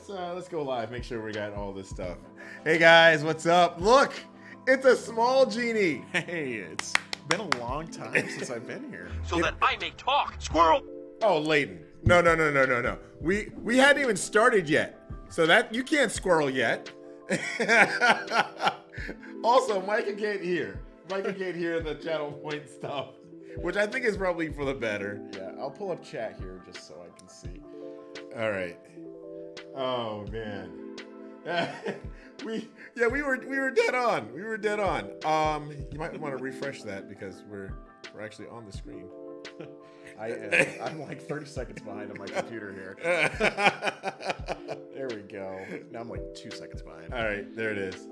let's go live. Make sure we got all this stuff. Hey guys, what's up? Look, it's a small genie. Hey, it's been a long time since I've been here. So that I may talk, squirrel. Oh, Layton. No. We hadn't even started yet. So that you can't squirrel yet. Also, Micah can't hear. Micah can't hear the channel point stuff, which I think is probably for the better. Yeah, I'll pull up chat here just so I can see. All right. Oh man. we were dead on. We were dead on. You might want to refresh that because we're actually on the screen. I'm like 30 seconds behind on my computer here. There we go. Now I'm like 2 seconds behind. All right, there it is.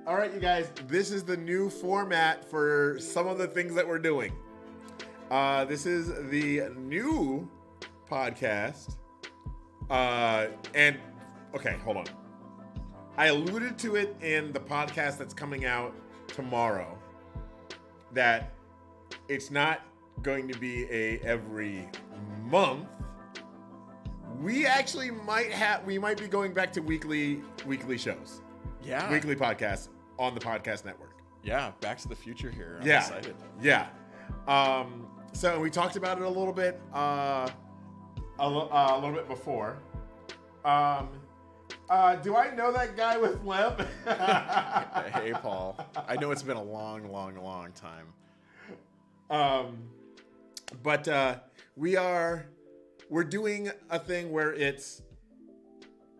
All right, you guys, this is the new format for some of the things that we're doing. This is the new podcast. And okay, hold on. I alluded to it in the podcast that's coming out tomorrow that it's not going to be a every month. We actually might be going back to weekly shows. Yeah. Weekly podcasts on the podcast network. Yeah, Back to the Future here. I'm Yeah. excited. Yeah. So we talked about it a little bit before. Do I know that guy with Lem? Hey, Paul. I know it's been a long time. But we're doing a thing where it's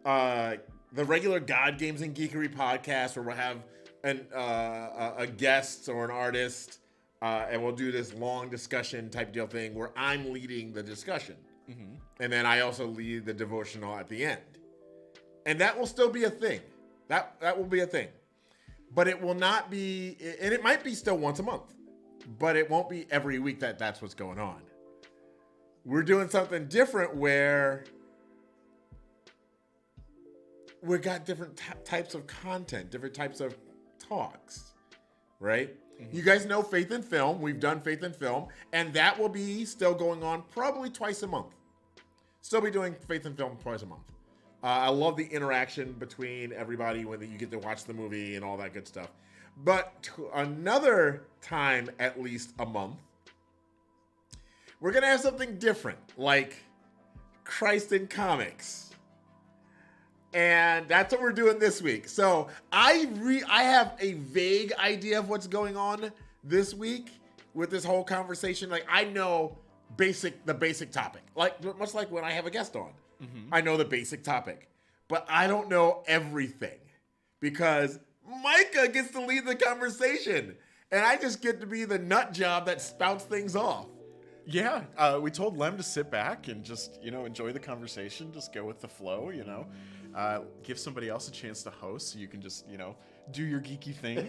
the regular God Games and Geekery podcast where we'll have a guest or an artist, and we'll do this long discussion type deal thing where I'm leading the discussion. Mm-hmm. And then I also lead the devotional at the end. And that will still be a thing. That will be a thing. But it will not be, and it might be still once a month, but it won't be every week that's what's going on. We're doing something different where we got different types of content, different types of talks, right? Mm-hmm. You guys know Faith in Film. We've done Faith in Film, and that will be still going on probably twice a month. Still be doing Faith in Film twice a month. I love the interaction between everybody when you get to watch the movie and all that good stuff. But to another time, at least a month, we're going to have something different, like Christ in Comics. And that's what we're doing this week. So I have a vague idea of what's going on this week with this whole conversation. Like, I know the basic topic, like much like when I have a guest on. Mm-hmm. I know the basic topic, but I don't know everything because Micah gets to lead the conversation and I just get to be the nut job that spouts things off. Yeah, we told Lem to sit back and just, enjoy the conversation, just go with the flow, give somebody else a chance to host so you can just, do your geeky thing.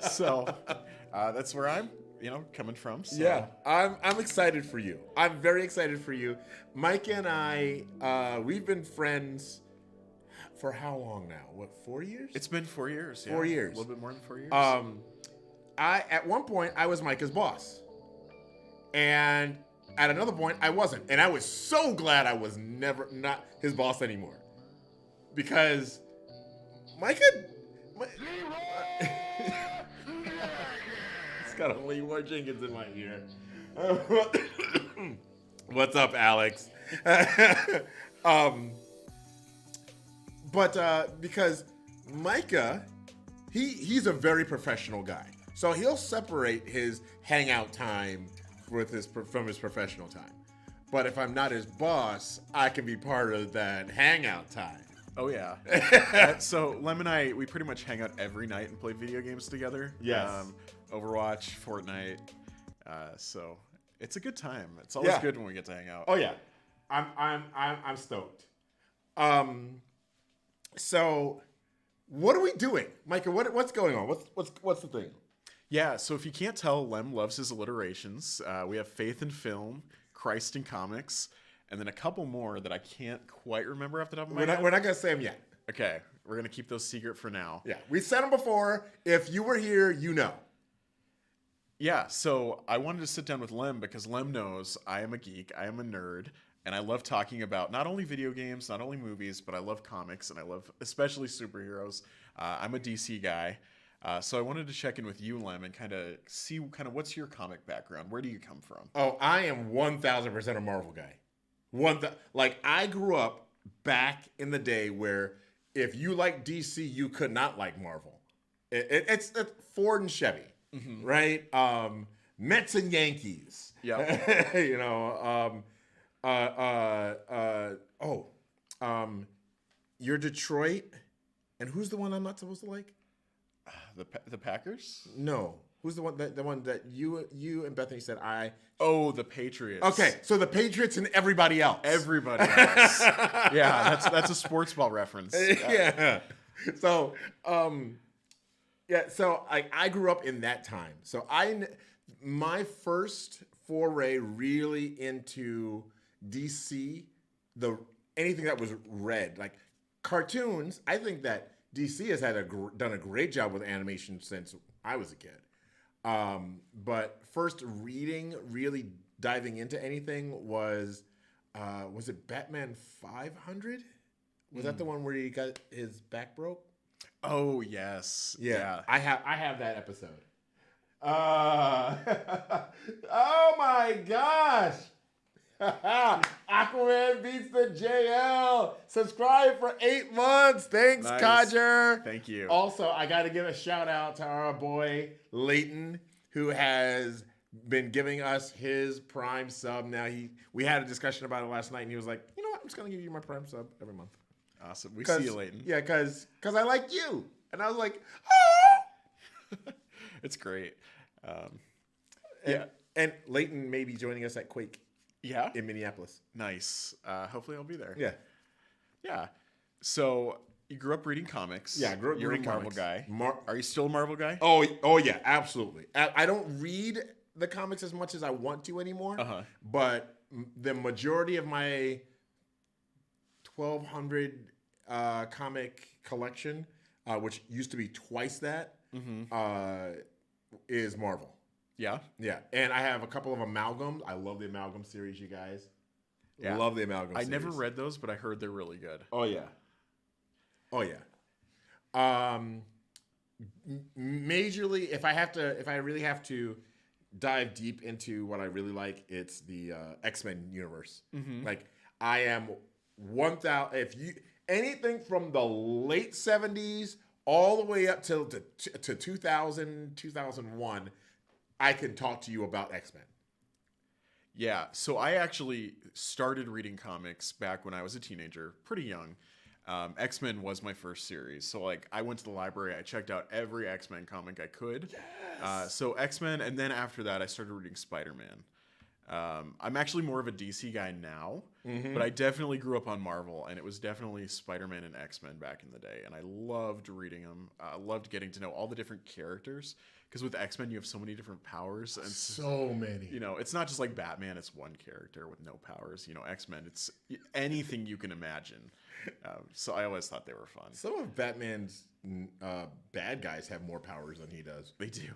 So that's where I'm, coming from. So. Yeah, I'm excited for you. I'm very excited for you. Mike and I, we've been friends for how long now? What, 4 years? It's been 4 years. Yeah. 4 years. A little bit more than 4 years. At one point, I was Micah's boss. And at another point, I wasn't. And I was so glad I was not his boss anymore. Because Micah... It's got a Leroy Jenkins in my ear. What's up, Alex? Because Micah, he's a very professional guy. So he'll separate his hangout time from his professional time. But if I'm not his boss, I can be part of that hangout time. Oh, yeah. So Lem and I, we pretty much hang out every night and play video games together. Yes. Overwatch, Fortnite. So it's a good time. It's always good when we get to hang out. Oh, yeah. I'm stoked. So what are we doing? Micah, what's going on? What's the thing? Yeah, so if you can't tell, Lem loves his alliterations. We have Faith in Film, Christ in Comics, and then a couple more that I can't quite remember off the top of my head. We're not going to say them yet. Okay, we're going to keep those secret for now. Yeah, we said them before. If you were here, you know. Yeah, so I wanted to sit down with Lem because Lem knows I am a geek, I am a nerd, And I love talking about not only video games, not only movies, but I love comics and I love especially superheroes. I'm a DC guy. So I wanted to check in with you, Lem, and kind of see what's your comic background? Where do you come from? Oh, I am 1,000% a Marvel guy. Like I grew up back in the day where if you like DC, you could not like Marvel. It's Ford and Chevy, right? Mets and Yankees. Yeah. You know. You're Detroit, and who's the one I'm not supposed to like? The Packers? No. Who's the one that you and Bethany said I? Oh, the Patriots. Okay, so the Patriots and everybody else. Everybody else. Yeah, that's a sports ball reference. Yeah. So, so I grew up in that time. So my first foray really into DC, anything that was red, like cartoons. I think that DC has done a great job with animation since I was a kid. But first really diving into anything was it Batman 500? Was that the one where he got his back broke? Oh yes. Yeah. I have that episode. Oh my gosh. Aquaman beats the JL. Subscribe for 8 months. Thanks, Nice. Codger. Thank you. Also, I got to give a shout out to our boy Leighton, who has been giving us his Prime sub. Now we had a discussion about it last night, and he was like, "You know what? I'm just gonna give you my Prime sub every month." Awesome. We see you, Leighton. Yeah, because I like you, and I was like, "Oh." It's great. And Leighton may be joining us at Quake Yeah. in Minneapolis. Nice. Hopefully I'll be there. Yeah. Yeah. So you grew up reading comics. Yeah, I grew up You're reading a Marvel comics. guy. Are you still a Marvel guy? Oh yeah, absolutely. I don't read the comics as much as I want to anymore. But the majority of my 1,200 comic collection, which used to be twice that, is Marvel. Yeah. Yeah, and I have a couple of amalgams. I love the amalgam series, you guys. Yeah. Love the amalgam I series. never read those, but I heard they're really good. Oh yeah. Majorly, if I really have to dive deep into what I really like, it's the X-Men universe. Like I am 1,000. Anything from the late 70s all the way up to 2000, 2001, I can talk to you about X-Men. Yeah. So I actually started reading comics back when I was a teenager, pretty young. X-Men was my first series. So like I went to the library, I checked out every X-Men comic I could. Yes. So X-Men, and then after that I started reading Spider-Man. I'm actually more of a DC guy now, but I definitely grew up on Marvel, and it was definitely Spider-Man and X-Men back in the day, and I loved reading them. I loved getting to know all the different characters, because with X-Men you have so many different powers, and So many. you know, it's not just like Batman, it's one character with no powers. You know, X-Men, it's anything you can imagine. So I always thought they were fun. Some of Batman's bad guys have more powers than he does. They do.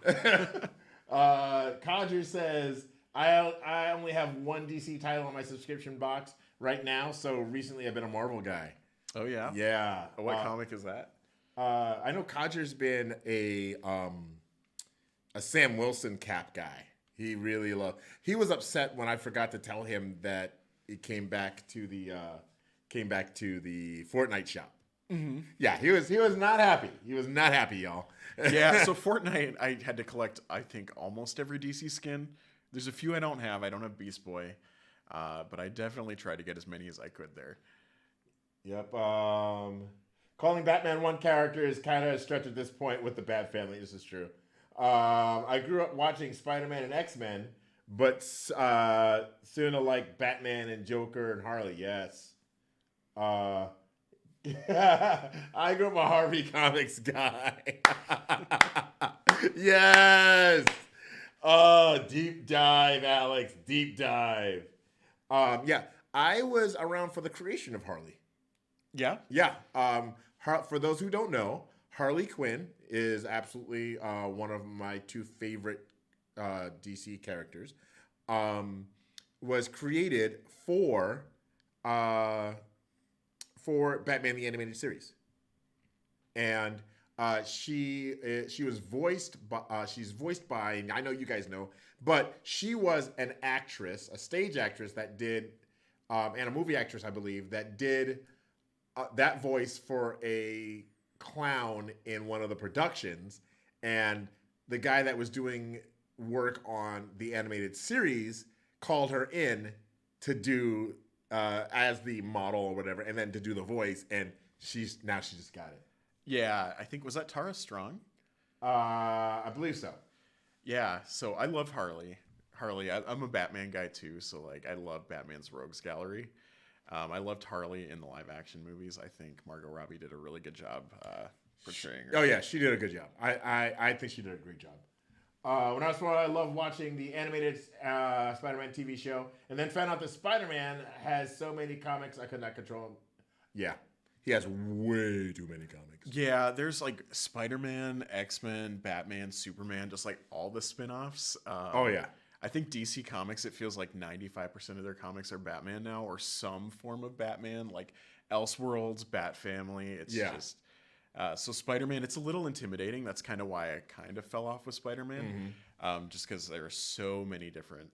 Conjure says, I only have one DC title on my subscription box right now, so recently I've been a Marvel guy. Oh yeah? Yeah. What comic is that? I know Conjure's been a Sam Wilson Cap guy. He really loved. He was upset when I forgot to tell him that it came back to the Fortnite shop. Yeah, he was not happy. He was not happy, y'all. Yeah, so Fortnite, I had to collect, I think, almost every DC skin. There's a few I don't have. I don't have Beast Boy, but I definitely tried to get as many as I could there. Yep. Calling Batman one character is kind of a stretch at this point with the Bat Family. This is true. I grew up watching Spider-Man and X-Men, but soon to like Batman and Joker and Harley. Yes. I grew up a Harvey Comics guy. Yes. Oh, deep dive, Alex. Deep dive. Yeah, I was around for the creation of Harley. Yeah? Yeah. For those who don't know, Harley Quinn is absolutely one of my two favorite DC characters. Was created for for Batman the Animated Series, and she was voiced by she's voiced by, I know you guys know, but she was an actress, a stage actress that did and a movie actress, I believe, that did that voice for a clown in one of the productions, and the guy that was doing work on the animated series called her in to do as the model or whatever, and then to do the voice, and she just got it. Yeah, I think, was that Tara Strong? I believe so. Yeah, so I love Harley. I'm a Batman guy too, so like I love Batman's Rogues Gallery. I loved Harley in the live action movies. I think Margot Robbie did a really good job portraying her. Oh yeah, she did a good job. I think she did a great job. When I was small, I loved watching the animated Spider-Man TV show, and then found out that Spider-Man has so many comics I could not control him. Yeah, he has way too many comics. Yeah, there's like Spider-Man, X-Men, Batman, Superman, just like all the spin-offs. Oh yeah. I think DC Comics, it feels like 95% of their comics are Batman now, or some form of Batman, like Elseworlds, Bat Family. It's just so Spider-Man. It's a little intimidating. That's kind of why I kind of fell off with Spider-Man, just because there are so many different.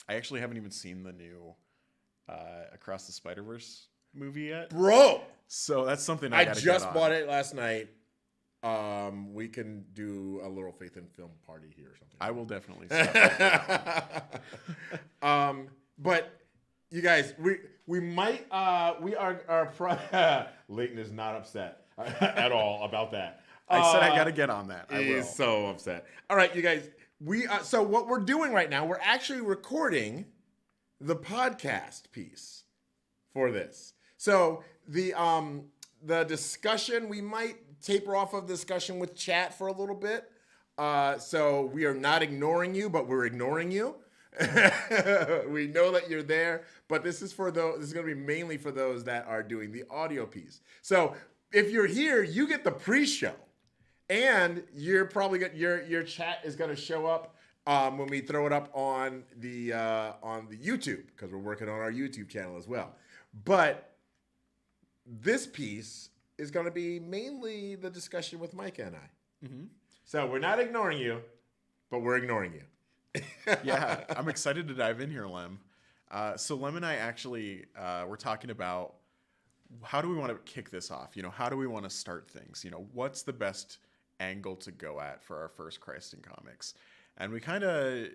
I actually haven't even seen the new Across the Spider-Verse movie yet, Bro. so that's something I gotta just get on. bought it last night. We can do a little Faith in Film party here or something. I will definitely. Stop. But you guys, we might we are Leighton is not upset at all about that. I said I got to get on that. I will. He's so upset. All right, you guys. So what we're doing right now, we're actually recording the podcast piece for this. So the discussion, we might taper off of discussion with chat for a little bit. So we are not ignoring you, but we're ignoring you. We know that you're there, but this is for those. This is going to be mainly for those that are doing the audio piece. So if you're here, you get the pre-show, and you're probably your chat is going to show up when we throw it up on the YouTube, because we're working on our YouTube channel as well. But this piece is going to be mainly the discussion with Micah and I. Mm-hmm. So we're not ignoring you, but we're ignoring you. Yeah, I'm excited to dive in here, Lem. So Lem and I actually we're talking about how do we want to kick this off? You know, how do we want to start things? You know, what's the best angle to go at for our first Christ in Comics? And we kind of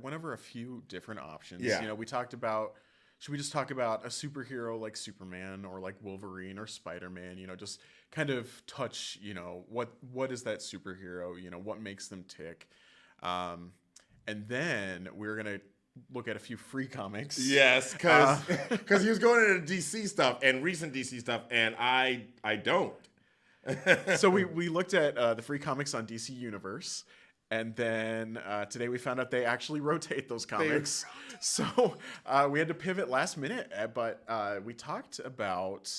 went over a few different options. Yeah. You know, we talked about, should we just talk about a superhero like Superman or like Wolverine or Spider-Man? You know, just kind of touch, you know, what is that superhero? You know, what makes them tick? And then we're going to look at a few free comics. Yes, because he was going into DC stuff and recent DC stuff, and I don't. So we looked at the free comics on DC Universe. And then today we found out they actually rotate those comics. So we had to pivot last minute. But we talked about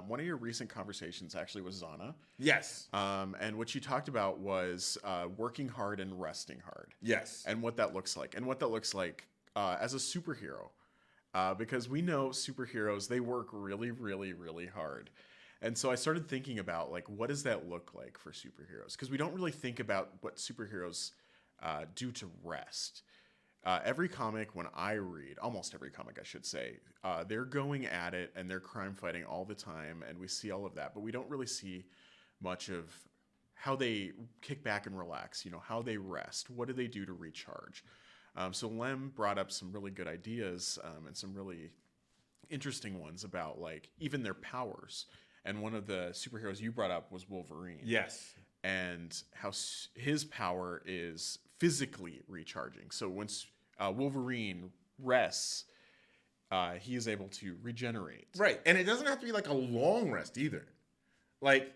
one of your recent conversations actually was Zana. Yes. And what you talked about was working hard and resting hard. Yes. And what that looks like. And what that looks like as a superhero. Because we know superheroes, they work really, really, really hard. And so I started thinking about, like, what does that look like for superheroes? Because we don't really think about what superheroes do to rest. Every comic, when I read, almost every comic, I should say, they're going at it and they're crime fighting all the time, and we see all of that. But we don't really see much of how they kick back and relax, you know, how they rest. What do they do to recharge? So Lem brought up some really good ideas and some really interesting ones about, like, even their powers. And one of the superheroes you brought up was Wolverine. Yes. And how his power is physically recharging. So once Wolverine rests, he is able to regenerate. Right. And it doesn't have to be like a long rest either. Like,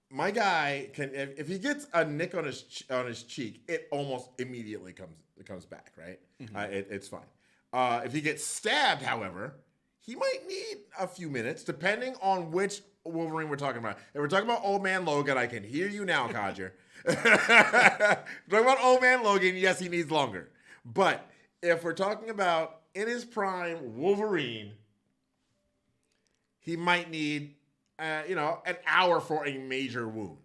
my guy can, if he gets a nick on his cheek, it almost immediately comes back, right? Mm-hmm. It's fine. If he gets stabbed, however, he might need a few minutes, depending on which Wolverine we're talking about. If we're talking about Old Man Logan, I can hear you now, Codger. Talking about Old Man Logan, yes, he needs longer. But if we're talking about in his prime Wolverine, he might need, an hour for a major wound.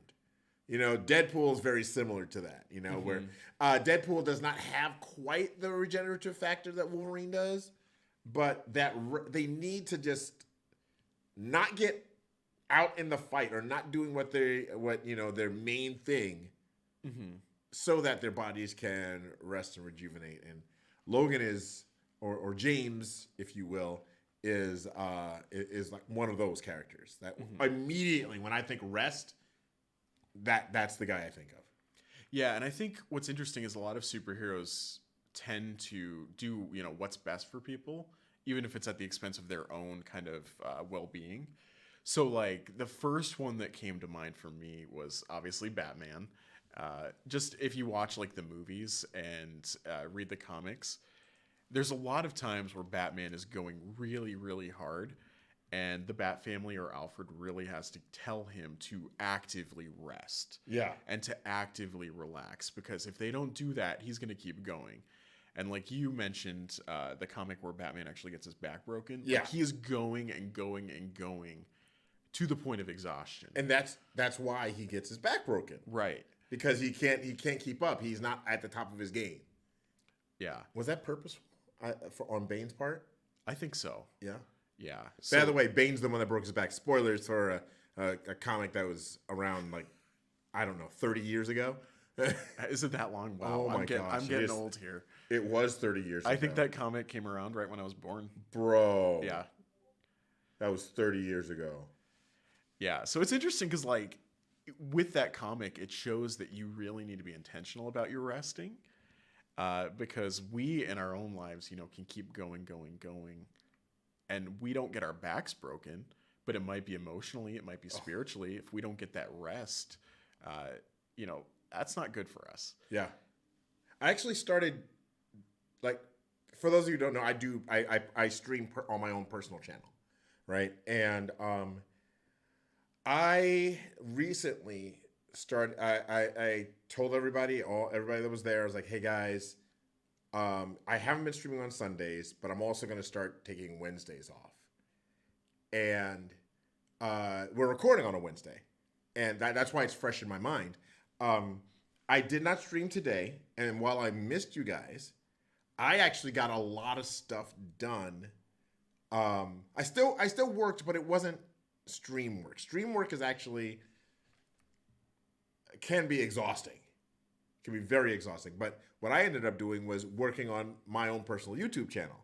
Deadpool is very similar to that, where Deadpool does not have quite the regenerative factor that Wolverine does, but they need to just not get out in the fight or not doing their main thing so that their bodies can rest and rejuvenate. And Logan is, or James, if you will, is like one of those characters that immediately when I think rest, that's the guy I think of. Yeah, and I think what's interesting is a lot of superheroes tend to do, what's best for people, even if it's at the expense of their own kind of well-being. So, like, the first one that came to mind for me was obviously Batman. Just if you watch, like, the movies and read the comics, there's a lot of times where Batman is going really, really hard, and the Bat family or Alfred really has to tell him to actively rest. Yeah. And to actively relax, because if they don't do that, he's going to keep going. And like you mentioned, the comic where Batman actually gets his back broken. Yeah. Like, he is going and going and going to the point of exhaustion. And that's why he gets his back broken. Right. Because he can't keep up. He's not at the top of his game. Yeah. Was that purposeful on Bane's part? I think so. Yeah. Yeah. By the way, Bane's the one that broke his back. Spoilers for a comic that was around, like, I don't know, 30 years ago. Is it that long? Wow. Oh my gosh. I'm getting old here. It was 30 years ago. I think that comic came around right when I was born. Bro. Yeah. That was 30 years ago. Yeah. So it's interesting because, like, with that comic, it shows that you really need to be intentional about your resting. Because we, in our own lives, can keep going. And we don't get our backs broken, but it might be emotionally, it might be spiritually. If we don't get that rest, that's not good for us. Yeah. I actually started, like, for those of you who don't know, I stream on my own personal channel, right? And I recently started, I told everybody that was there, I was like, hey guys, I haven't been streaming on Sundays, but I'm also going to start taking Wednesdays off. And we're recording on a Wednesday. And that's why it's fresh in my mind. I did not stream today. And while I missed you guys, I actually got a lot of stuff done. I still worked, but it wasn't stream work. Stream work is actually can be exhausting. Can be very exhausting. But what I ended up doing was working on my own personal YouTube channel.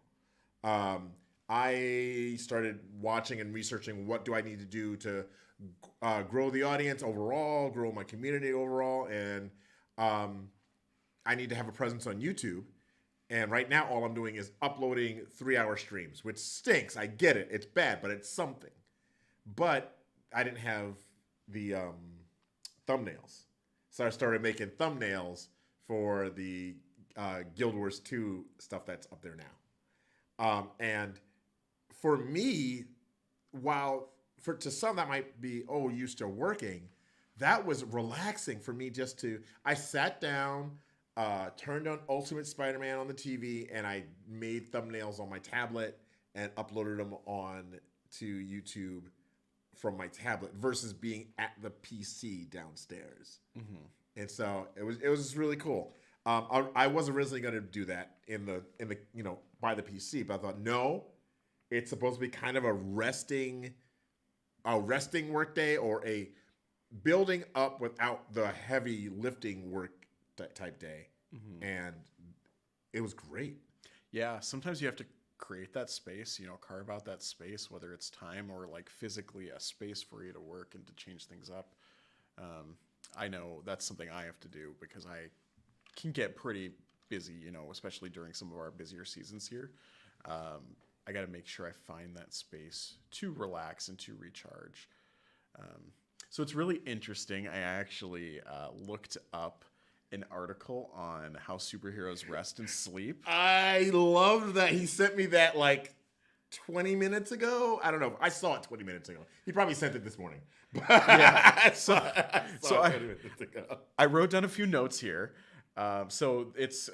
I started watching and researching what do I need to do to grow the audience overall, grow my community overall, and I need to have a presence on YouTube. And right now, all I'm doing is uploading 3-hour streams, which stinks. I get it. It's bad, but it's something. But I didn't have the thumbnails. So I started making thumbnails for the Guild Wars 2 stuff that's up there now. And for me, to some that might be, oh, you still working, that was relaxing for me I sat down, turned on Ultimate Spider-Man on the TV, and I made thumbnails on my tablet and uploaded them on to YouTube from my tablet versus being at the PC downstairs. Mm-hmm. And so it was really cool. I was originally going to do that in the by the PC, but I thought, no, it's supposed to be kind of a resting work day or a building up without the heavy lifting work type day. Mm-hmm. And it was great. Yeah. Sometimes you have to create that space, carve out that space, whether it's time or like physically a space for you to work and to change things up. I know that's something I have to do because I can get pretty busy, especially during some of our busier seasons here. I got to make sure I find that space to relax and to recharge. So it's really interesting. I actually looked up an article on how superheroes rest and sleep. I loved that. He sent me that like 20 minutes ago. I don't know. I saw it 20 minutes ago. He probably sent it this morning. Yeah. I saw it 20 minutes ago. I wrote down a few notes here. So it's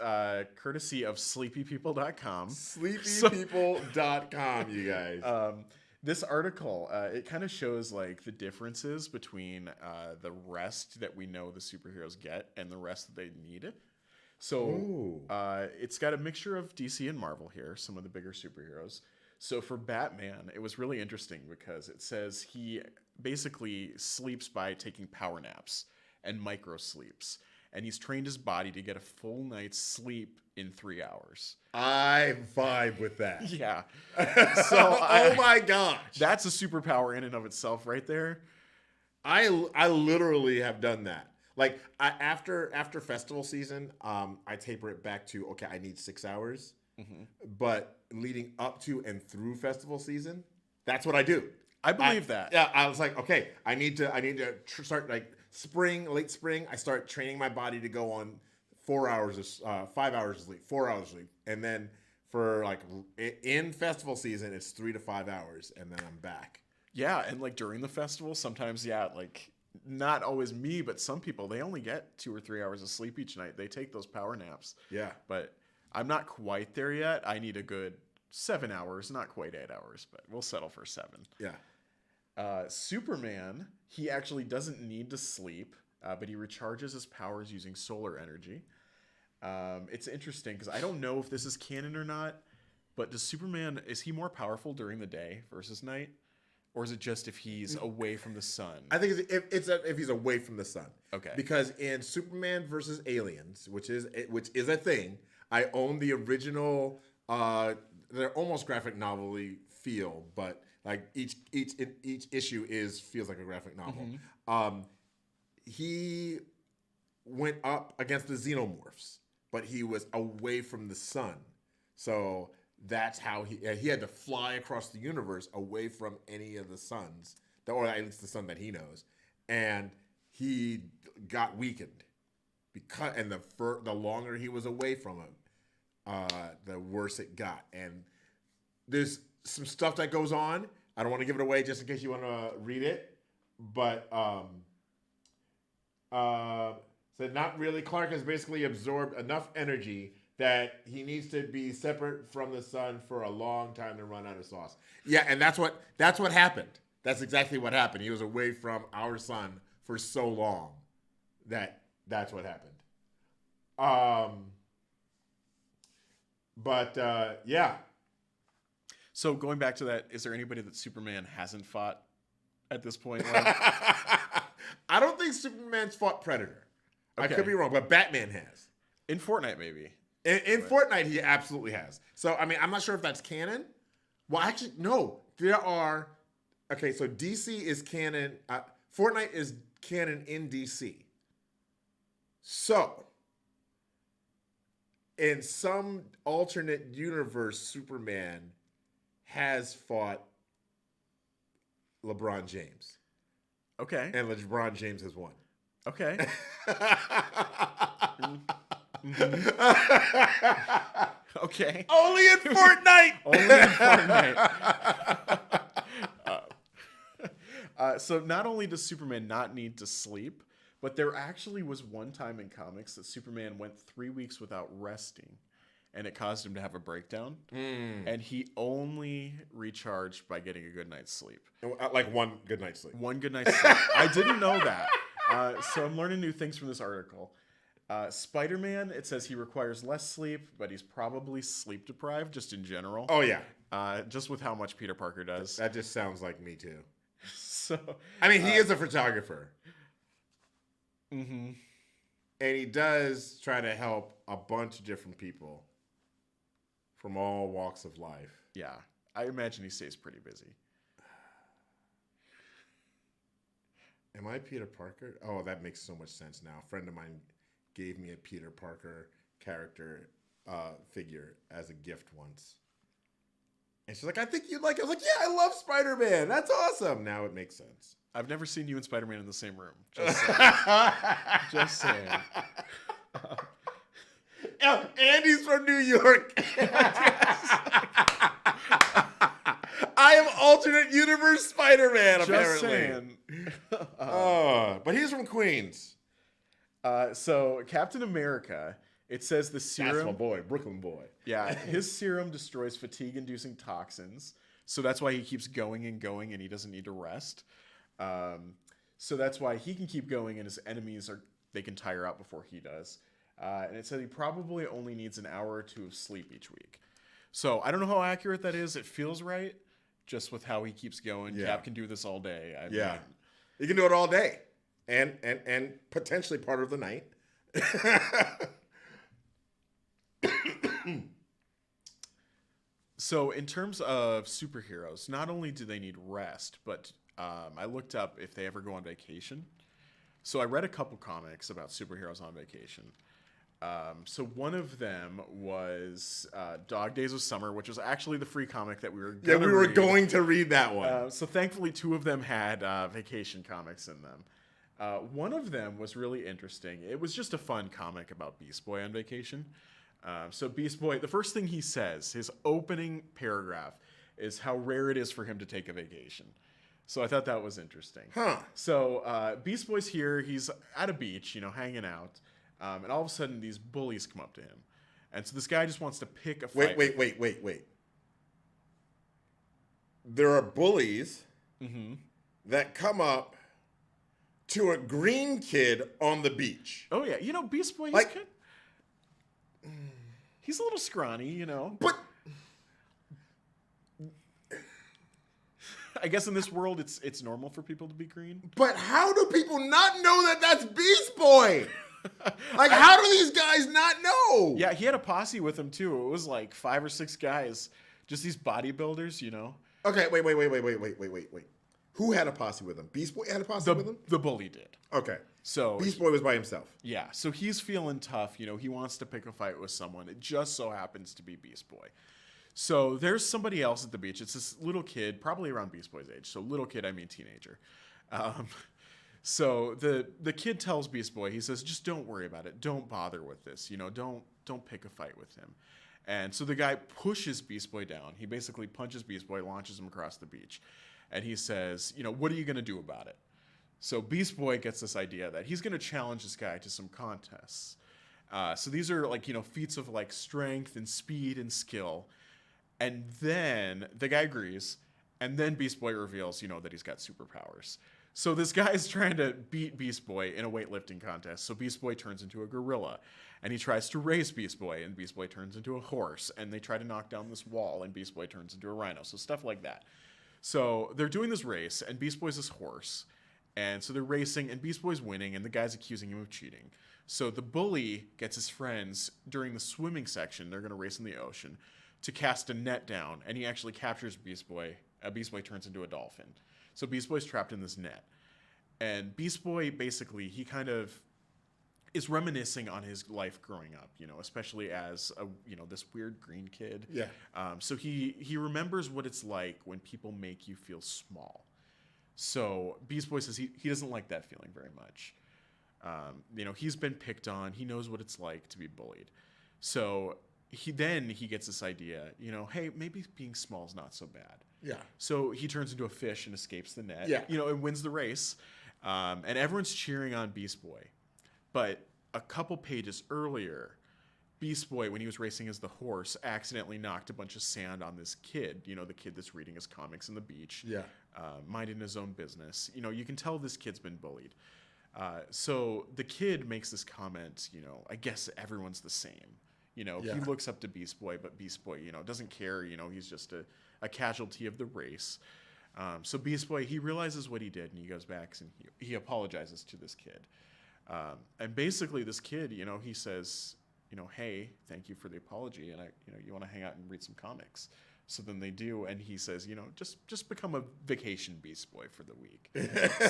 courtesy of sleepypeople.com. Sleepypeople.com, you guys. This article, it kind of shows like the differences between the rest that we know the superheroes get and the rest that they need. So it's got a mixture of DC and Marvel here, some of the bigger superheroes. So for Batman, it was really interesting because it says he basically sleeps by taking power naps and micro sleeps. And he's trained his body to get a full night's sleep in 3 hours. I vibe with that. Yeah. Oh my gosh. That's a superpower in and of itself right there. I literally have done that. Like after festival season, I taper it back to, okay, I need 6 hours. Mm-hmm. But leading up to and through festival season, that's what I do. I believe that. Yeah, I was like, okay, I need to start like late spring. I start training my body to go on 4 hours, 5 hours of sleep, 4 hours of sleep, and then for like in festival season, it's 3 to 5 hours, and then I'm back. Yeah, and like during the festival, sometimes like not always me, but some people they only get 2 or 3 hours of sleep each night. They take those power naps. Yeah, but I'm not quite there yet. I need a good 7 hours, not quite 8 hours, but we'll settle for 7. Yeah. Superman, he actually doesn't need to sleep, but he recharges his powers using solar energy. It's interesting because I don't know if this is canon or not, but is he more powerful during the day versus night? Or is it just if he's away from the sun? I think if he's away from the sun. Okay. Because in Superman versus Aliens, which is a thing, I own the original. They're almost graphic novel-y feel, but like each issue feels like a graphic novel. Mm-hmm. He went up against the Xenomorphs, but he was away from the sun, so that's how he had to fly across the universe away from any of the suns, or at least the sun that he knows, and he got weakened and the longer he was away from him, the worse it got. And there's some stuff that goes on. I don't want to give it away just in case you want to read it, but said not really. Clark has basically absorbed enough energy that he needs to be separate from the sun for a long time to run out of sauce. Yeah, and that's what happened. That's exactly what happened. He was away from our sun for so long that's what happened. Yeah. So going back to that, is there anybody that Superman hasn't fought at this point? I don't think Superman's fought Predator. Okay. I could be wrong, but Batman has. In Fortnite, maybe. In Fortnite, he absolutely has. So, I mean, I'm not sure if that's canon. Well, actually, no. There are... Okay, so DC is canon. Fortnite is canon in DC. So, in some alternate universe, Superman has fought LeBron James. Okay. And LeBron James has won. Okay. Okay. Only in Fortnite. Only in Fortnite. So not only does Superman not need to sleep, but there actually was one time in comics that Superman went 3 weeks without resting, and it caused him to have a breakdown. And he only recharged by getting a good night's sleep. Like one good night's sleep. One good night's sleep. I didn't know that. So I'm learning new things from this article. Spider-Man, it says he requires less sleep, but he's probably sleep deprived just in general. Oh, yeah. Just with how much Peter Parker does. That just sounds like me, too. So, I mean, he is a photographer. Mm-hmm. And he does try to help a bunch of different people from all walks of life. Yeah. I imagine he stays pretty busy. Am I Peter Parker? Oh, that makes so much sense now. A friend of mine gave me a Peter Parker character figure as a gift once. And she's like, I think you'd like it. I was like, yeah, I love Spider-Man. That's awesome. Now it makes sense. I've never seen you and Spider-Man in the same room. Just saying. Just saying. Andy's from New York. I am alternate universe Spider-Man, apparently. Saying. But he's from Queens. So Captain America, it says the serum. That's my boy, Brooklyn boy. Yeah, his serum destroys fatigue-inducing toxins. So that's why he keeps going and going, and he doesn't need to rest. So that's why he can keep going, and his enemies they can tire out before he does. And it said he probably only needs an hour or two of sleep each week. So I don't know how accurate that is. It feels right, just with how he keeps going. Yeah. Cap can do this all day. I Yeah. mean, You can do it all day, and potentially part of the night. So in terms of superheroes, not only do they need rest, but I looked up if they ever go on vacation. So I read a couple comics about superheroes on vacation. So one of them was Dog Days of Summer, which was actually the free comic that we were Yeah, gonna we were read. going to read that one. So thankfully, two of them had vacation comics in them. One of them was really interesting. It was just a fun comic about Beast Boy on vacation. So Beast Boy, the first thing he says, his opening paragraph, is how rare it is for him to take a vacation. So I thought that was interesting. Huh. So Beast Boy's here. He's at a beach, hanging out. And all of a sudden, these bullies come up to him. And so this guy just wants to pick a fight. Wait. There are bullies that come up to a green kid on the beach. Oh, yeah. Beast Boy, he's a little scrawny, But I guess in this world, it's normal for people to be green. how do people not know that that's Beast Boy? Like, how do these guys not know? Yeah, he had a posse with him, too. It was like 5 or 6 guys. Just these bodybuilders, Okay, wait. Who had a posse with him? Beast Boy had a posse with him? The bully did. Okay. So Beast Boy was by himself. yeah, so he's feeling tough. He wants to pick a fight with someone. It just so happens to be Beast Boy. So there's somebody else at the beach. It's this little kid, probably around Beast Boy's age. So little kid, I mean teenager. So the kid tells Beast Boy, he says, just don't worry about it. Don't bother with this. Don't pick a fight with him. And so the guy pushes Beast Boy down. He basically punches Beast Boy, launches him across the beach. And he says, what are you going to do about it? So Beast Boy gets this idea that he's going to challenge this guy to some contests. So these are feats of strength and speed and skill. And then the guy agrees. And then Beast Boy reveals, that he's got superpowers. So this guy's trying to beat Beast Boy in a weightlifting contest. So Beast Boy turns into a gorilla. And he tries to race Beast Boy. And Beast Boy turns into a horse. And they try to knock down this wall. And Beast Boy turns into a rhino. So stuff like that. So they're doing this race. And Beast Boy's this horse. And so they're racing. And Beast Boy's winning. And the guy's accusing him of cheating. So the bully gets his friends during the swimming section. They're going to race in the ocean. To cast a net down. And he actually captures Beast Boy. Beast Boy turns into a dolphin. So Beast Boy's trapped in this net. And Beast Boy, basically, he kind of is reminiscing on his life growing up, especially as this weird green kid. Yeah. So he remembers what it's like when people make you feel small. So Beast Boy says he doesn't like that feeling very much. He's been picked on. He knows what it's like to be bullied. So he gets this idea, hey, maybe being small is not so bad. Yeah. So he turns into a fish and escapes the net. Yeah. And wins the race. And everyone's cheering on Beast Boy. But a couple pages earlier, Beast Boy, when he was racing as the horse, accidentally knocked a bunch of sand on this kid. The kid that's reading his comics on the beach. Yeah. Minding his own business. You can tell this kid's been bullied. So the kid makes this comment, I guess everyone's the same. He looks up to Beast Boy, but Beast Boy, doesn't care. He's just a casualty of the race. So Beast Boy, he realizes what he did, and he goes back and he apologizes to this kid. And basically, this kid, he says, hey, thank you for the apology, and you want to hang out and read some comics. So then they do, and he says, just become a vacation Beast Boy for the week.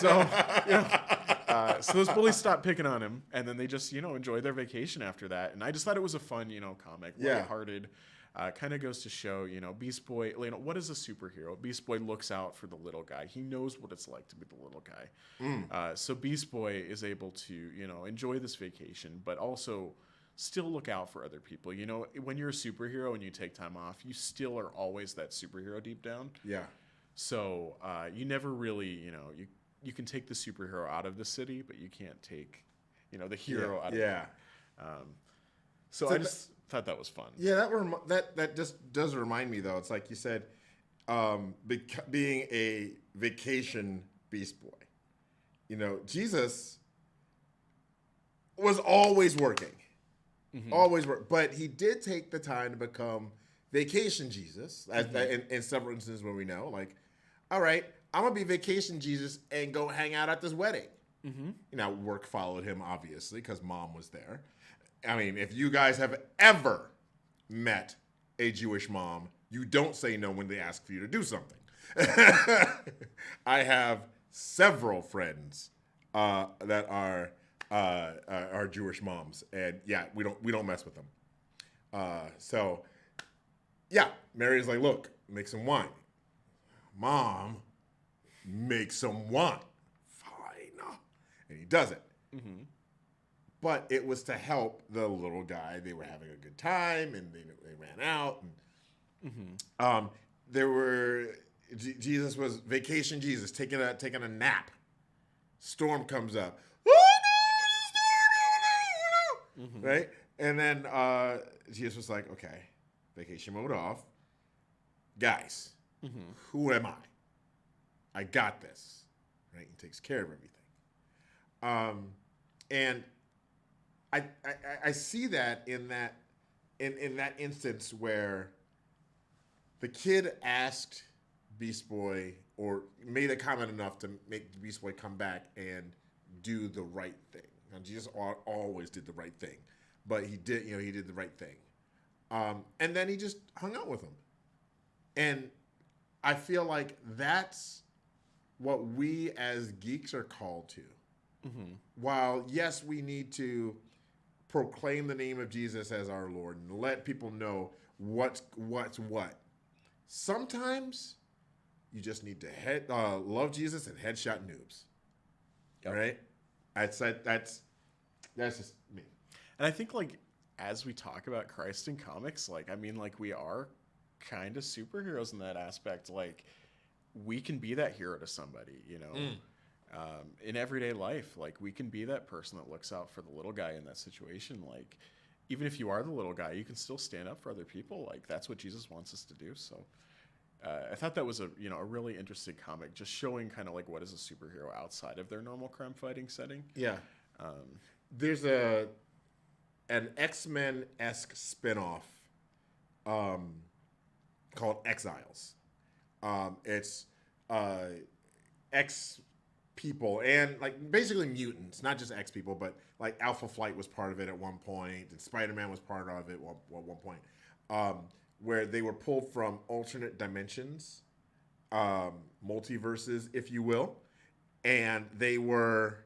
So those bullies stop picking on him, and then they just, enjoy their vacation after that. And I just thought it was a fun, comic, lighthearted. Kind of goes to show, Beast Boy, what is a superhero? Beast Boy looks out for the little guy. He knows what it's like to be the little guy. So Beast Boy is able to, enjoy this vacation, but also still look out for other people. When you're a superhero and you take time off, you still are always that superhero deep down. Yeah. So you never really, you can take the superhero out of the city, but you can't take, the hero out of it. So I just thought that was fun. Yeah, that just does remind me, though. It's like you said, being a vacation Beast Boy. You know, Jesus was always working, always work, but he did take the time to become vacation Jesus. In several instances where we know, like, all right, I'm gonna be vacation Jesus and go hang out at this wedding. You know, work followed him obviously because mom was there. I mean, if you guys have ever met a Jewish mom, you don't say no when they ask for you to do something. I have several friends that are Jewish moms, and yeah, we don't mess with them. So yeah, Mary's like, look, make some wine. Mom, make some wine. Fine, and he does it. But it was to help the little guy. They were having a good time, and they ran out. And, Jesus was vacation Jesus taking a nap. Storm comes up. Right? And then Jesus was like, okay, vacation mode off. Guys, who am I got this. Right? He takes care of everything. And I see that in that instance where the kid asked Beast Boy or made a comment enough to make the Beast Boy come back and do the right thing. Now, Jesus always did the right thing, but he did the right thing. And then he just hung out with him. And I feel like that's what we as geeks are called to. While, yes, we need to proclaim the name of Jesus as our Lord and let people know what's what. Sometimes you just need to love Jesus and headshot noobs. Yep. Right? That's just me. And I think, like, as we talk about Christ in comics, like, I mean, like, we are kind of superheroes in that aspect. Like, we can be that hero to somebody, you know? In everyday life, like, we can be that person that looks out for the little guy in that situation. Like, even if you are the little guy, you can still stand up for other people. Like, that's what Jesus wants us to do. So I thought that was a really interesting comic, just showing kind of like what is a superhero outside of their normal crime fighting setting. Yeah. There's an X-Men-esque spinoff called Exiles. It's X people and like basically mutants, not just X people, but like Alpha Flight was part of it at one point, and Spider-Man was part of it at one point, where they were pulled from alternate dimensions, multiverses, if you will, and they were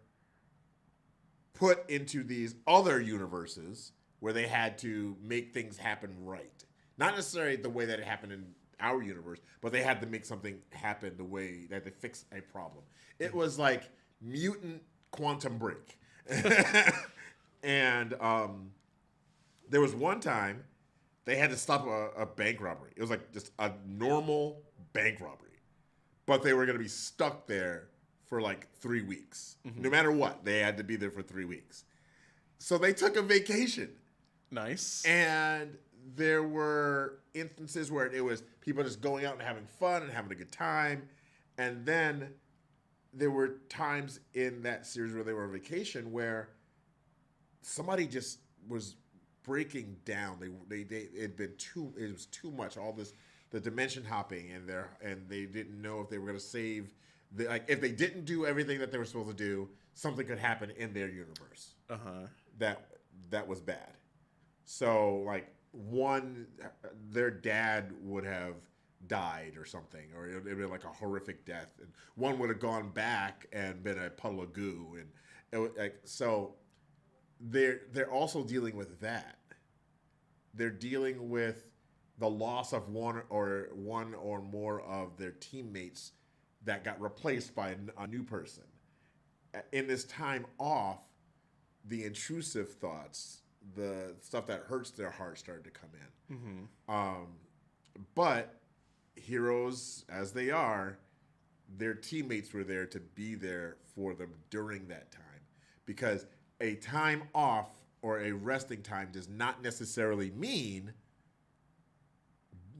put into these other universes where they had to make things happen right. Not necessarily the way that it happened in our universe, but they had to make something happen the way that they fix a problem. It was like mutant Quantum Break. And there was one time they had to stop a bank robbery. It was like just a normal bank robbery. But they were going to be stuck there for like 3 weeks. No matter what, they had to be there for 3 weeks. So they took a vacation. Nice. And there were instances where it was people just going out and having fun and having a good time. And then there were times in that series where they were on vacation where somebody just was breaking down. It was too much. All this, the dimension hopping, and they didn't know if they were going to save. If they didn't do everything that they were supposed to do, something could happen in their universe. That was bad. So like their dad would have died or something, or it would have been like a horrific death, and one would have gone back and been a puddle of goo, and so they're also dealing with that. They're dealing with the loss of one or more of their teammates that got replaced by a new person. In this time off, the intrusive thoughts, the stuff that hurts their heart started to come in. But heroes as they are, their teammates were there to be there for them during that time, because a time off or a resting time does not necessarily mean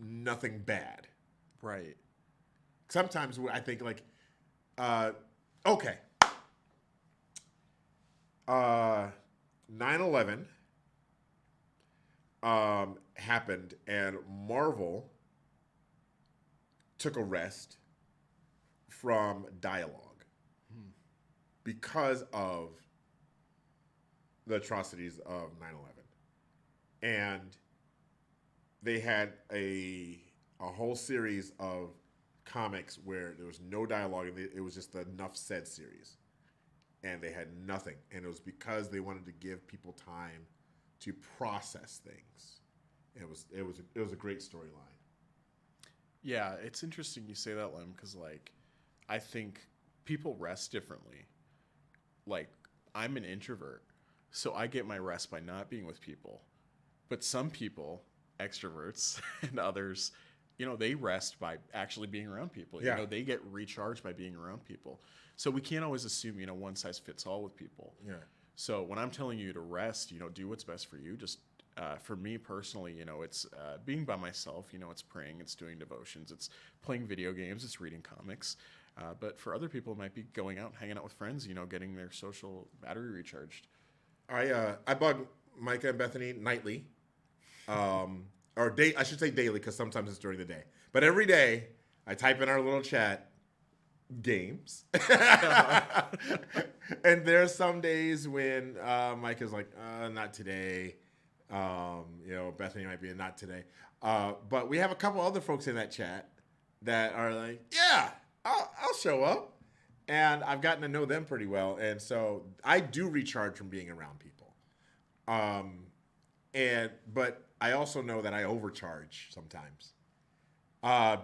nothing bad. Right. sometimes I think like, okay, 9/11 happened, and Marvel took a rest from dialogue because of the atrocities of 9/11, and they had a whole series of comics where there was no dialogue, and it was just the Enough Said series, and they had nothing, and it was because they wanted to give people time to process things. It was a great storyline. Yeah, it's interesting you say that, Lem, because like I think people rest differently. Like I'm an introvert, so I get my rest by not being with people. But some people, extroverts and others, they rest by actually being around people. Yeah. They get recharged by being around people. So we can't always assume, one size fits all with people. Yeah. So when I'm telling you to rest, do what's best for you. Just for me personally, it's being by myself. It's praying, it's doing devotions, it's playing video games, it's reading comics. But for other people, it might be going out, hanging out with friends. Getting their social battery recharged. I bug Micah and Bethany nightly, or day. I should say daily because sometimes it's during the day. But every day, I type in our little chat games, and there's some days when Micah's like, not today. Bethany might be a not today. But we have a couple other folks in that chat that are like, yeah, I'll show up. And I've gotten to know them pretty well. And so I do recharge from being around people. But I also know that I overcharge sometimes.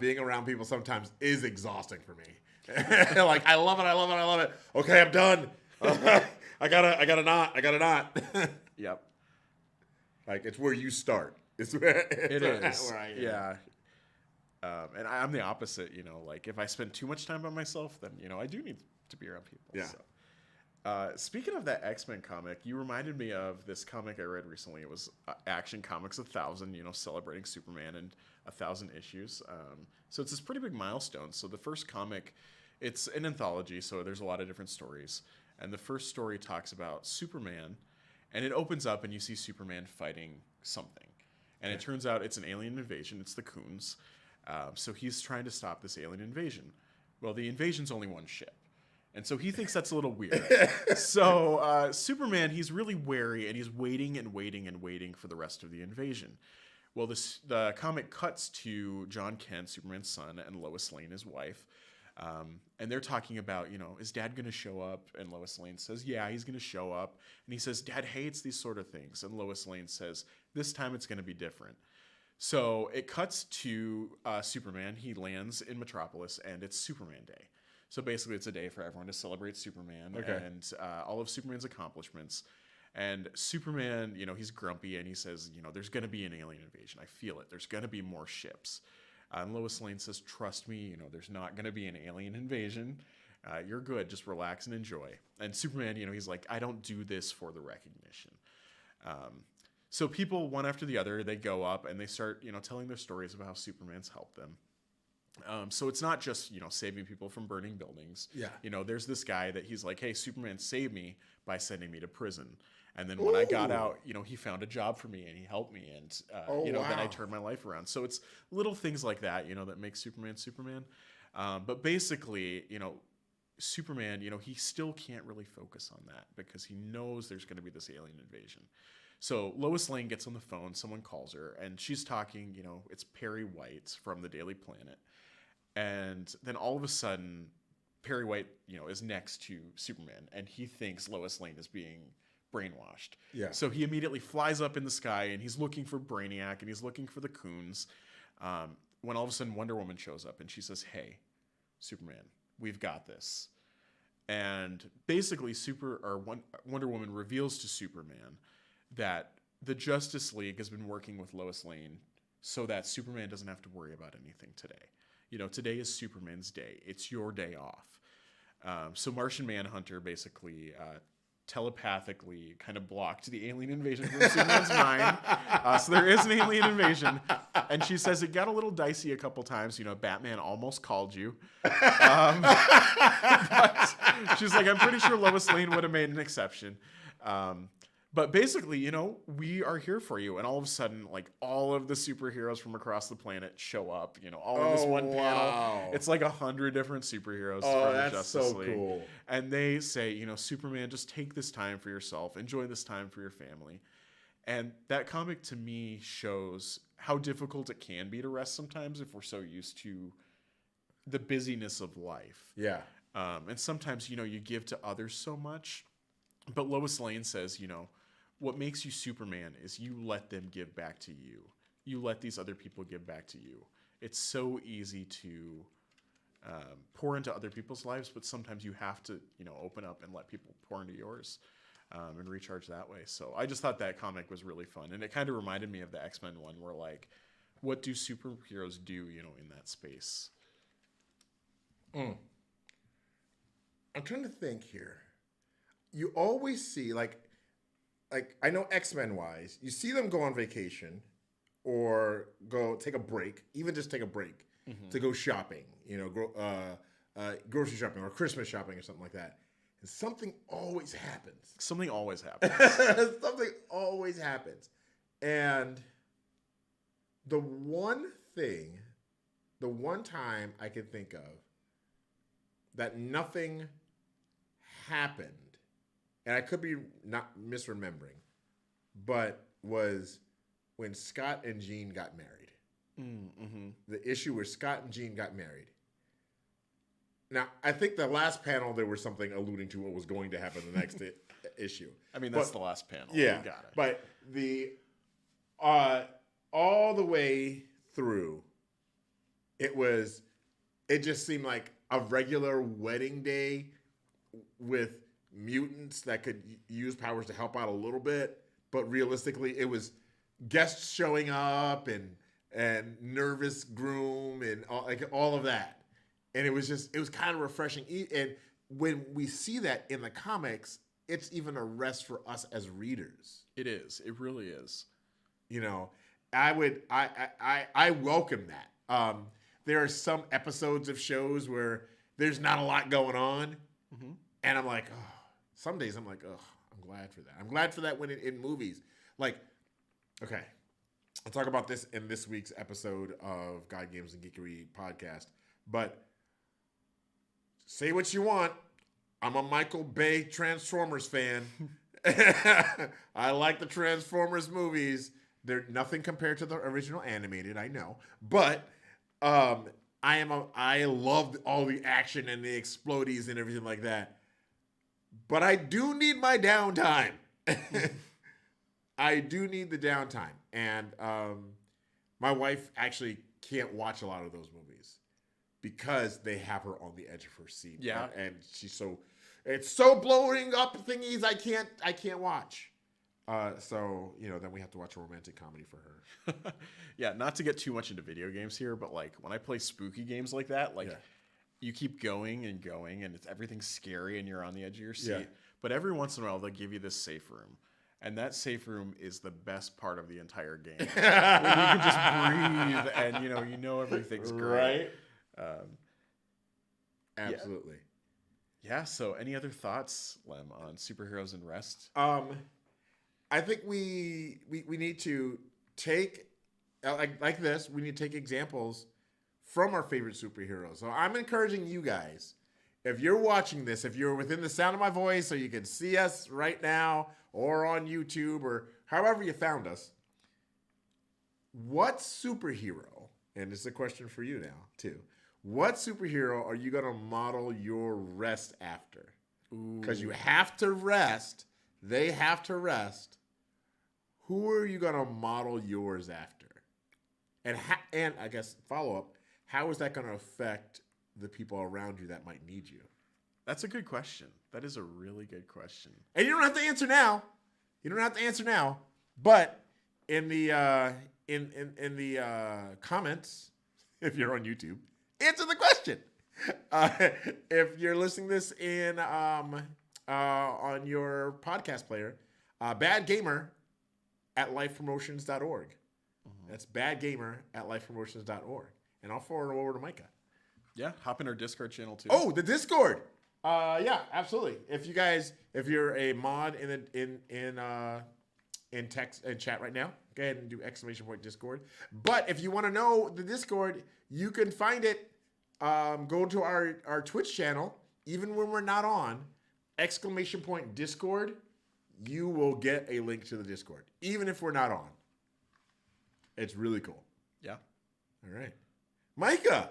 Being around people sometimes is exhausting for me. Like, I love it. Okay, I'm done. I gotta not. Yep. Like, it's where you start. It is. Where I am. Yeah. And I'm the opposite, like if I spend too much time by myself, then, I do need to be around people. Yeah. So. Speaking of that X-Men comic, you reminded me of this comic I read recently. It was Action Comics 1000, celebrating Superman and 1,000 issues. So it's this pretty big milestone. So the first comic, it's an anthology, so there's a lot of different stories. And the first story talks about Superman, and it opens up and you see Superman fighting something. And it turns out it's an alien invasion. It's the Coons. So he's trying to stop this alien invasion. Well, the invasion's only one ship. And so he thinks that's a little weird. So Superman, he's really wary, and he's waiting for the rest of the invasion. Well, the comic cuts to John Kent, Superman's son, and Lois Lane, his wife. And they're talking about, is Dad going to show up? And Lois Lane says, yeah, he's going to show up. And he says, Dad hates these sort of things. And Lois Lane says, this time it's going to be different. So it cuts to Superman. He lands in Metropolis, and it's Superman Day. So basically, it's a day for everyone to celebrate Superman and all of Superman's accomplishments. And Superman, he's grumpy, and he says, there's going to be an alien invasion. I feel it. There's going to be more ships. And Lois Lane says, trust me, there's not going to be an alien invasion. You're good. Just relax and enjoy. And Superman, he's like, I don't do this for the recognition. So people, one after the other, they go up and they start, telling their stories about how Superman's helped them. So it's not just, saving people from burning buildings. Yeah. There's this guy that he's like, hey, Superman saved me by sending me to prison. And then when I got out, he found a job for me and he helped me. And, then I turned my life around. So it's little things like that, that make Superman Superman. But basically, Superman, he still can't really focus on that because he knows there's going to be this alien invasion. So Lois Lane gets on the phone, someone calls her, and she's talking, it's Perry White from the Daily Planet. And then all of a sudden, Perry White, is next to Superman, and he thinks Lois Lane is being brainwashed. Yeah. So he immediately flies up in the sky, and he's looking for Brainiac, and he's looking for the Coons. When all of a sudden Wonder Woman shows up, and she says, hey, Superman, we've got this. And basically Wonder Woman reveals to Superman that the Justice League has been working with Lois Lane so that Superman doesn't have to worry about anything today. Today is Superman's day. It's your day off. So Martian Manhunter basically telepathically kind of blocked the alien invasion from Superman's mind. So there is an alien invasion. And she says it got a little dicey a couple times. You know, Batman almost called you. But she's like, I'm pretty sure Lois Lane would have made an exception. But basically, you know, we are here for you. And all of a sudden, like, all of the superheroes from across the planet show up, you know, all in this one panel. It's like 100 different superheroes from the Justice League. Cool. And they say, you know, Superman, just take this time for yourself. Enjoy this time for your family. And that comic to me shows how difficult it can be to rest sometimes if we're so used to the busyness of life. Yeah. And sometimes, you know, you give to others so much. But Lois Lane says, you know, what makes you Superman is you let them give back to you. You let these other people give back to you. It's so easy to pour into other people's lives, but sometimes you have to, you know, open up and let people pour into yours and recharge that way. So I just thought that comic was really fun. And it kind of reminded me of the X-Men one where, like, what do superheroes do, you know, in that space? I'm trying to think here. You always see, like I know X-Men wise, you see them go on vacation or go take a break, even just take a break to go shopping, you know, grocery shopping or Christmas shopping or something like that. And something always happens. Something always happens. Something always happens. And the one time I can think of that nothing happened, and I could be not misremembering, but was when Scott and Jean got married. The issue where Scott and Jean got married. Now, I think the last panel, there was something alluding to what was going to happen the next issue. I mean, that's the last panel. Yeah, You got it. but the all the way through, it just seemed like a regular wedding day with mutants that could use powers to help out a little bit, but realistically, it was guests showing up and nervous groom and all of that, and it was kind of refreshing. And when we see that in the comics, it's even a rest for us as readers. It is. It really is. You know, I welcome that. There are some episodes of shows where there's not a lot going on, and I'm like, oh. Some days I'm like, oh, I'm glad for that. I'm glad for that when in movies. Like, okay, I'll talk about this in this week's episode of God, Games, and Geekery podcast. But say what you want. I'm a Michael Bay Transformers fan. I like the Transformers movies. They're nothing compared to the original animated, I know. But I loved all the action and the explodies and everything like that. But I do need my downtime. I do need the downtime. And my wife actually can't watch a lot of those movies because they have her on the edge of her seat. Yeah. And it's so blowing up thingies I can't watch. So, you know, then we have to watch a romantic comedy for her. Yeah, not to get too much into video games here, but like when I play spooky games like that, like you keep going and going and everything's scary and you're on the edge of your seat. Yeah. But every once in a while they'll give you this safe room. And that safe room is the best part of the entire game. When you can just breathe and you know everything's great. Right? Absolutely. Yeah, so any other thoughts, Lem, on superheroes and rest? I think we need to take like this. We need to take examples from our favorite superheroes. So I'm encouraging you guys, if you're watching this, if you're within the sound of my voice, so you can see us right now, or on YouTube, or however you found us. What superhero? And this is a question for you now too. What superhero are you gonna model your rest after? Because you have to rest. They have to rest. Who are you gonna model yours after? And I guess follow up. How is that gonna affect the people around you that might need you? That's a good question. That is a really good question. And you don't have to answer now. But in the comments, if you're on YouTube, answer the question. If you're listening this in on your podcast player. Bad Gamer at lifepromotions.org. That's Bad Gamer at lifepromotions.org. And I'll forward it over to Micah. Yeah, hop in our Discord channel too. Oh, the Discord. Yeah, absolutely. If you're a mod in text and chat right now, go ahead and do !Discord. But if you want to know the Discord, you can find it. Go to our Twitch channel, even when we're not on, !Discord. You will get a link to the Discord, even if we're not on. It's really cool. Yeah. All right, Micah.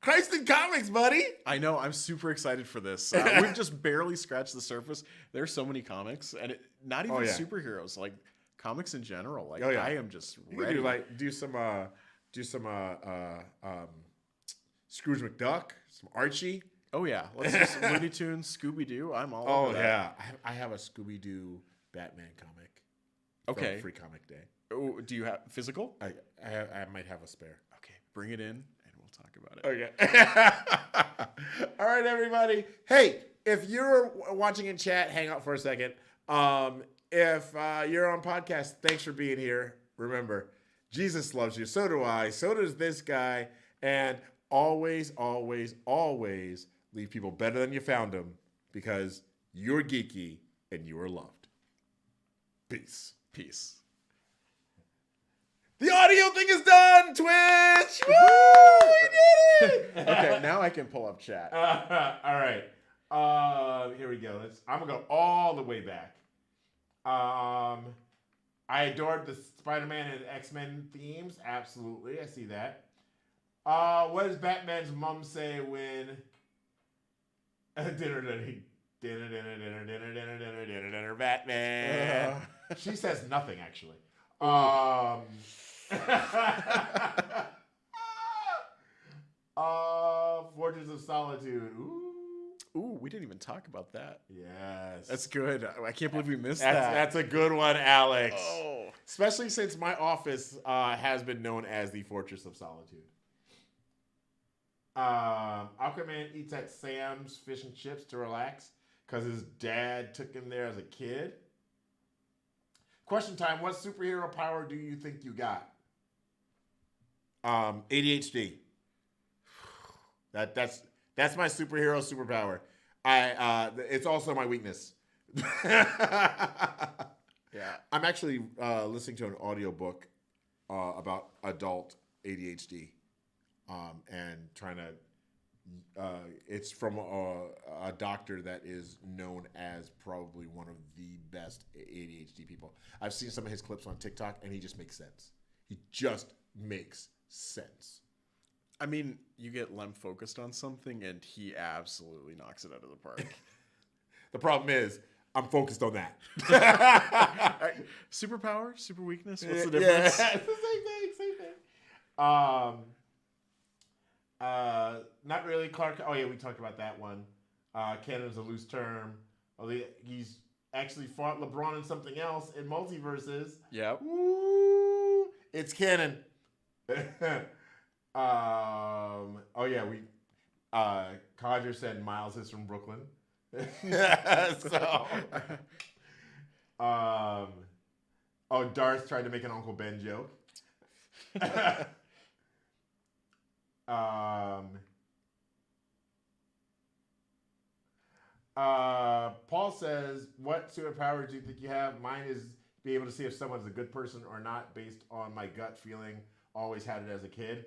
Christ in Comics, buddy. I know. I'm super excited for this. We've just barely scratched the surface. There's so many comics, and not even superheroes, like comics in general. Like I am just ready. You do some Scrooge McDuck, some Archie. Oh yeah, let's do some Looney Tunes, Scooby Doo. I'm all over that. Yeah, I have a Scooby Doo Batman comic. Okay, Free Comic Day. Oh, do you have physical? I might have a spare. Okay, bring it in. Talk about it. Okay. All right, everybody. Hey, if you're watching in chat, hang out for a second. If you're on podcast, thanks for being here. Remember, Jesus loves you. So do I. So does this guy. And always, always, always leave people better than you found them, because you're geeky and you are loved. Peace. Peace. The audio thing is done, Twitch! Woo! We did it! Okay, now I can pull up chat. All right. Here we go. I'm going to go all the way back. I adored the Spider-Man and X-Men themes. Absolutely. I see that. What does Batman's mom say when... dinner, Batman. She says nothing, actually. Fortress of Solitude. Ooh, we didn't even talk about that. Yes. That's good. I can't believe we missed that. That's a good one, Alex. Oh. Especially since my office has been known as the Fortress of Solitude. Aquaman eats at Sam's Fish and Chips to relax because his dad took him there as a kid. Question time. What superhero power do you think you got? ADHD. That's my superhero superpower. It's also my weakness. Yeah. I'm actually listening to an audiobook about adult ADHD, and trying to. It's from a doctor that is known as probably one of the best ADHD people. I've seen some of his clips on TikTok, and he just makes sense. He just makes sense. I mean, you get Lem focused on something, and he absolutely knocks it out of the park. The problem is, I'm focused on that. Superpower? Super weakness? What's the difference? Yeah, it's the same thing. Not really. Clark. Oh yeah, we talked about that one. Canon's a loose term. He's actually fought LeBron in something else in multiverses. Yep. Woo! It's canon. Oh yeah, Codger said Miles is from Brooklyn. So, Darth tried to make an Uncle Ben joke. Paul says, what superpower do you think you have? Mine is be able to see if someone's a good person or not based on my gut feeling. Always had it as a kid.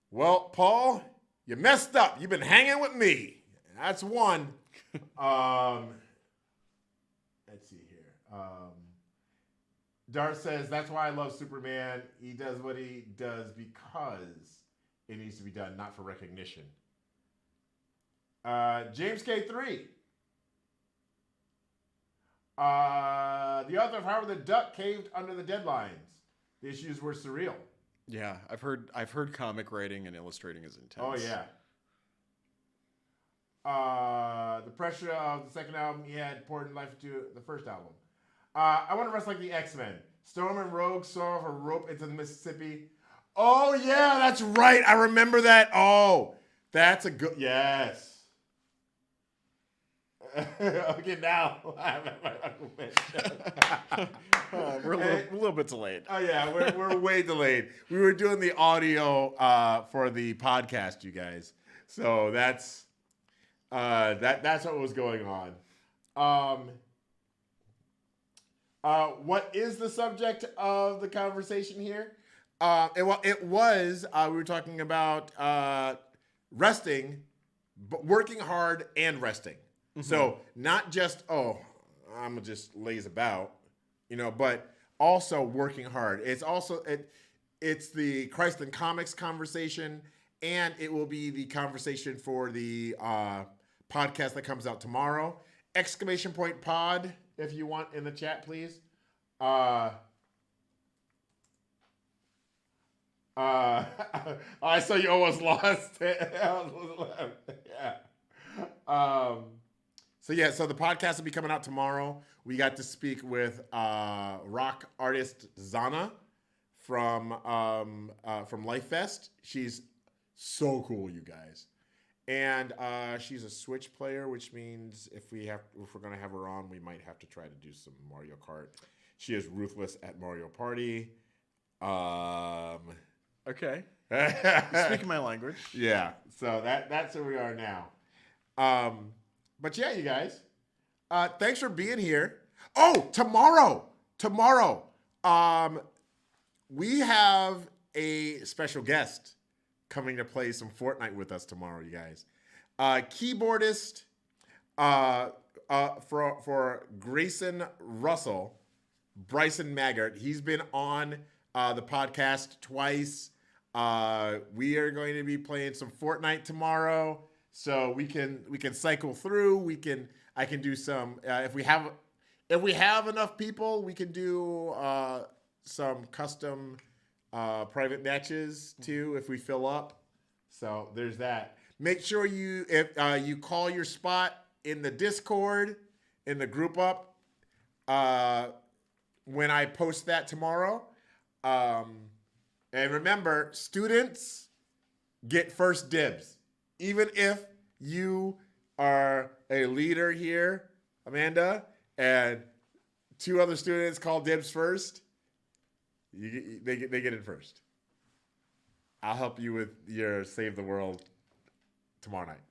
Well, Paul, you messed up. You've been hanging with me. That's one. Let's see here. Darth says, that's why I love Superman. He does what he does because it needs to be done, not for recognition. James K3. The author of Howard the Duck caved under the deadlines. The issues were surreal. Yeah, I've heard comic writing and illustrating is intense. Oh yeah. The pressure of the second album he had poured life into the first album. I want to wrestle like the X-Men. Storm and Rogue saw a rope into the Mississippi. Oh yeah, that's right. I remember that. Oh, that's a good yes. Okay, now I'm at my Uncle Ben show. We're a little bit delayed. Oh yeah, we're way delayed. We were doing the audio for the podcast, you guys. So that's what was going on. What is the subject of the conversation here? We were talking about resting, but working hard and resting. So not just I'm gonna just laze about, but also working hard. It's the Christ in Comics conversation, and it will be the conversation for the podcast that comes out tomorrow. Exclamation point pod, if you want, in the chat, please. I saw you almost lost it. Yeah. So the podcast will be coming out tomorrow. We got to speak with rock artist Zana from Life Fest. She's so cool, you guys. And she's a Switch player, which means if we're gonna have her on, we might have to try to do some Mario Kart. She is ruthless at Mario Party. Okay. Speaking my language. Yeah. So that's where we are now. But yeah, you guys. Thanks for being here. Oh, tomorrow. We have a special guest coming to play some Fortnite with us tomorrow, you guys. Keyboardist for Grayson Russell, Bryson Maggart. He's been on the podcast twice. We are going to be playing some Fortnite tomorrow, so we can cycle through. I can do some if we have enough people, we can do some custom private matches too if we fill up. So there's that. Make sure you call your spot in the Discord, in the group up, when I post that tomorrow. And remember, students get first dibs. Even if you are a leader here, Amanda, and two other students call dibs first, they get in first. I'll help you with your Save the World tomorrow night.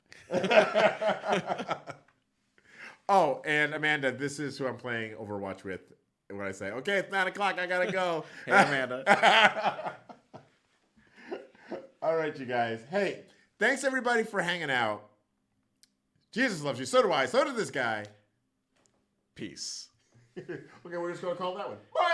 Oh, and Amanda, this is who I'm playing Overwatch with when I say, okay, it's 9 o'clock, I gotta go. Hey, Amanda. All right, you guys. Hey, thanks everybody for hanging out. Jesus loves you. So do I. So did this guy. Peace. Okay, we're just going to call that one. Bye!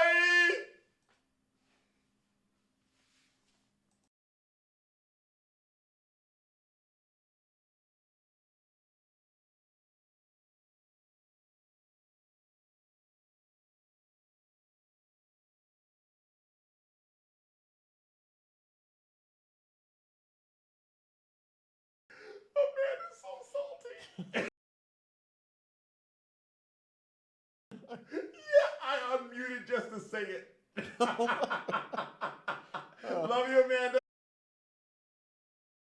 Oh man, it's so salty. Yeah, I unmuted just to say it. Love you, Amanda.